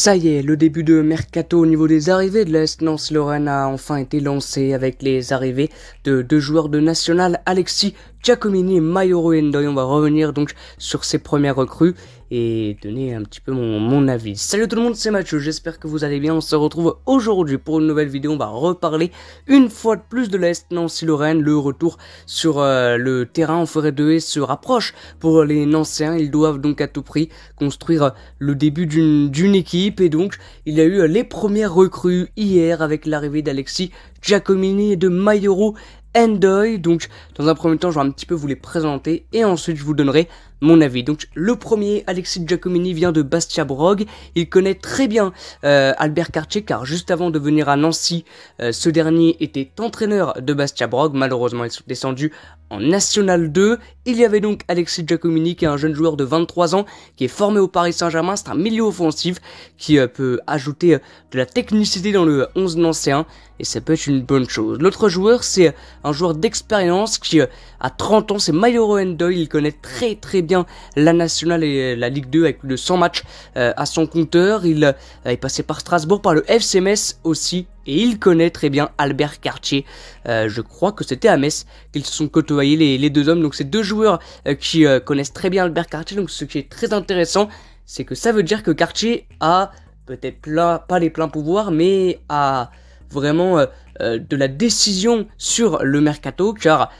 Ça y est, le début de mercato au niveau des arrivées de l'AS Nancy-Lorraine a enfin été lancé avec les arrivées de deux joueurs de National, Alexis Giacomini et Mayoro Ndoye. On va revenir donc sur ces premières recrues et donner un petit peu mon avis. Salut tout le monde, c'est Mathieu, j'espère que vous allez bien. On se retrouve aujourd'hui pour une nouvelle vidéo. On va reparler une fois de plus de l'AS Nancy-Lorraine. Le retour sur le terrain en forêt de haie se rapproche pour les Nancéens. Ils doivent donc à tout prix construire le début d'une équipe, et donc il y a eu les premières recrues hier avec l'arrivée d'Alexis Giacomini et de Mayoro Ndoye. Donc dans un premier temps je vais un petit peu vous les présenter et ensuite je vous donnerai mon avis. Donc le premier, Alexis Giacomini, vient de Bastia Brogg. Il connaît très bien Albert Cartier, car juste avant de venir à Nancy, ce dernier était entraîneur de Bastia Brogg. Malheureusement ils sont descendus en National 2. Il y avait donc Alexis Giacomini, qui est un jeune joueur de 23 ans, qui est formé au Paris Saint-Germain. C'est un milieu offensif qui peut ajouter de la technicité dans le 11 nancéen, et ça peut être une bonne chose. L'autre joueur, c'est un joueur d'expérience qui a 30 ans, c'est Mayoro Ndoye. Il connaît très bien la Nationale et la Ligue 2 avec plus de 100 matchs à son compteur. Il est passé par Strasbourg, par le FC Metz aussi, et il connaît très bien Albert Cartier. Je crois que c'était à Metz qu'ils se sont côtoyés les deux hommes. Donc c'est deux joueurs qui connaissent très bien Albert Cartier. Donc ce qui est très intéressant, c'est que ça veut dire que Cartier a peut-être pas les pleins pouvoirs, mais a vraiment de la décision sur le mercato, car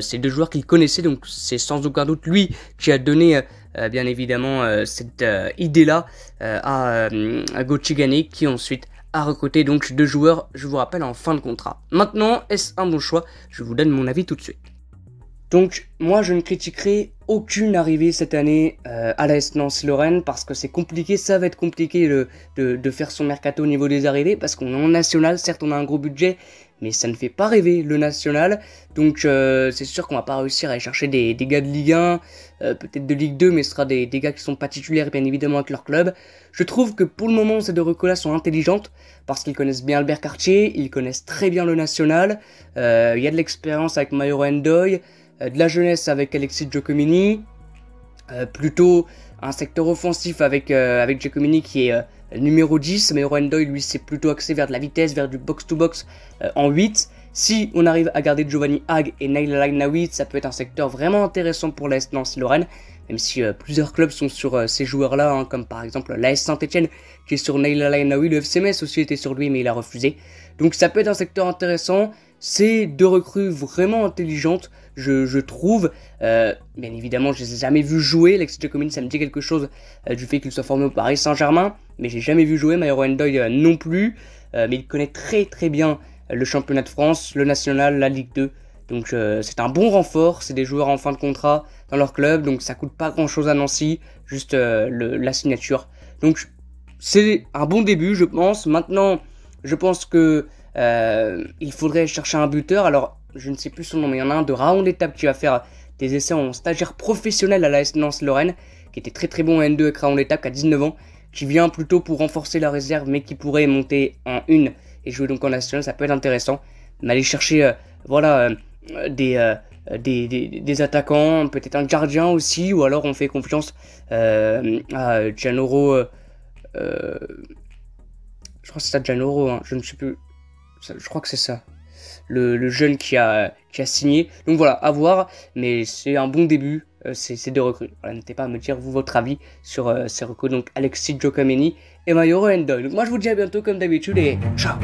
c'est deux joueurs qu'il connaissait. Donc c'est sans aucun doute lui qui a donné bien évidemment cette idée-là à Gauthier Gagné, qui ensuite a recruté donc deux joueurs, je vous rappelle, en fin de contrat. Maintenant, est-ce un bon choix? Je vous donne mon avis tout de suite. Donc moi je ne critiquerai aucune arrivée cette année à l'AS Nancy-Lorraine, parce que c'est compliqué, ça va être compliqué de faire son mercato au niveau des arrivées, parce qu'on est en national. Certes on a un gros budget, mais ça ne fait pas rêver le national. Donc c'est sûr qu'on va pas réussir à aller chercher des gars de Ligue 1, peut-être de Ligue 2, mais ce sera des gars qui sont pas titulaires bien évidemment avec leur club. Je trouve que pour le moment ces deux recrues-là sont intelligentes, parce qu'ils connaissent bien Albert Cartier, ils connaissent très bien le national, il y a de l'expérience avec Mayoro Ndoye, de la jeunesse avec Alexis Giacomini, plutôt un secteur offensif avec Giacomini qui est numéro 10. Mayoro Ndoye, lui, c'est plutôt axé vers de la vitesse, vers du box-to-box en 8. Si on arrive à garder Giovanni Hag et Naïl El Ainaoui, ça peut être un secteur vraiment intéressant pour l'AS Nancy-Lorraine, même si plusieurs clubs sont sur ces joueurs-là, hein, comme par exemple l'AS Saint-Etienne qui est sur Naïl El Ainaoui, le FC Metz aussi était sur lui mais il a refusé. Donc ça peut être un secteur intéressant. C'est deux recrues vraiment intelligentes, je trouve. Bien évidemment, je les ai jamais vus jouer. Alexis Giacomini, ça me dit quelque chose du fait qu'il soit formé au Paris Saint-Germain, mais j'ai jamais vu jouer. Mayoro Ndoye non plus, mais il connaît très bien le championnat de France, le national, la Ligue 2. Donc c'est un bon renfort. C'est des joueurs en fin de contrat dans leur club, donc ça coûte pas grand chose à Nancy, juste la signature. Donc c'est un bon début, je pense. Maintenant, je pense que il faudrait chercher un buteur. Alors je ne sais plus son nom, mais il y en a un de Raon d'étape qui va faire des essais en stagiaire professionnel à l'AS Nancy-Lorraine, qui était très bon en N2 avec Raon d'étape, qui a 19 ans, qui vient plutôt pour renforcer la réserve, mais qui pourrait monter en 1 et jouer donc en national. Ça peut être intéressant. Mais aller chercher voilà des attaquants, peut-être un gardien aussi, ou alors on fait confiance à Gianoro, je crois que c'est ça, Gianoro, hein, je ne sais plus, je crois que c'est ça, le jeune qui a signé. Donc voilà, à voir, mais c'est un bon début, ces deux recrues. Voilà, n'hésitez pas à me dire vous votre avis sur ces recrues, donc Alexis Giacomini et Mayoro Ndoye. Donc moi je vous dis à bientôt comme d'habitude et ciao.